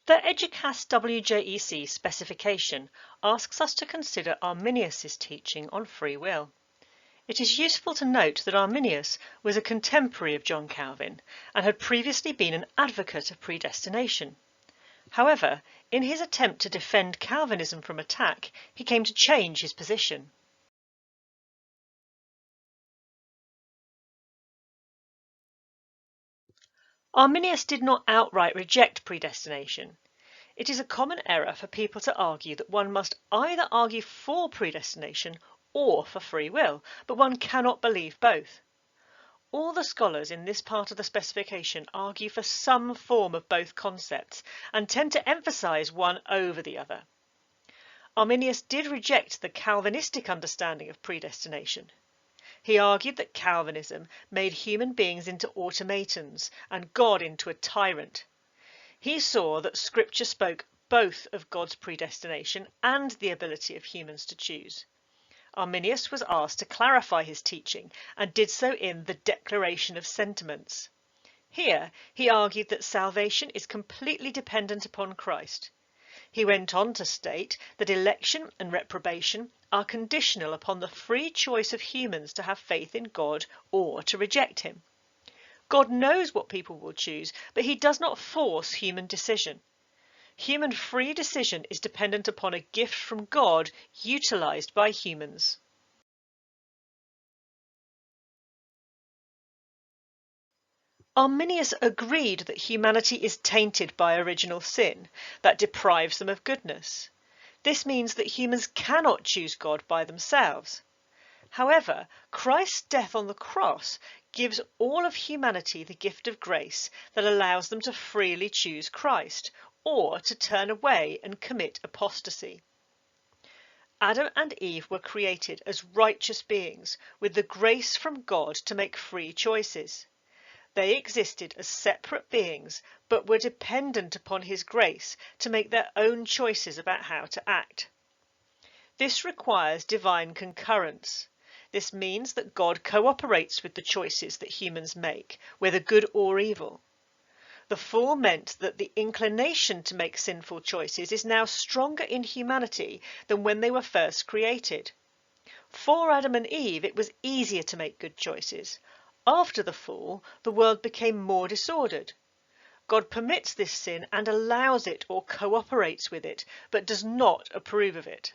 The Educast WJEC specification asks us to consider Arminius' teaching on free will. It is useful to note that Arminius was a contemporary of John Calvin and had previously been an advocate of predestination. However, in his attempt to defend Calvinism from attack, he came to change his position. Arminius did not outright reject predestination. It is a common error for people to argue that one must either argue for predestination or for free will, but one cannot believe both. All the scholars in this part of the specification argue for some form of both concepts and tend to emphasize one over the other. Arminius did reject the Calvinistic understanding of predestination. He argued that Calvinism made human beings into automatons and God into a tyrant. He saw that Scripture spoke both of God's predestination and the ability of humans to choose. Arminius was asked to clarify his teaching and did so in the Declaration of Sentiments. Here he argued that salvation is completely dependent upon Christ. He went on to state that election and reprobation are conditional upon the free choice of humans to have faith in God or to reject him. God knows what people will choose, but he does not force human decision. Human free decision is dependent upon a gift from God utilized by humans. Arminius agreed that humanity is tainted by original sin that deprives them of goodness. This means that humans cannot choose God by themselves. However, Christ's death on the cross gives all of humanity the gift of grace that allows them to freely choose Christ or to turn away and commit apostasy. Adam and Eve were created as righteous beings with the grace from God to make free choices. They existed as separate beings, but were dependent upon his grace to make their own choices about how to act. This requires divine concurrence. This means that God cooperates with the choices that humans make, whether good or evil. The fall meant that the inclination to make sinful choices is now stronger in humanity than when they were first created. For Adam and Eve, it was easier to make good choices. After the fall, the world became more disordered. God permits this sin and allows it or cooperates with it, but does not approve of it.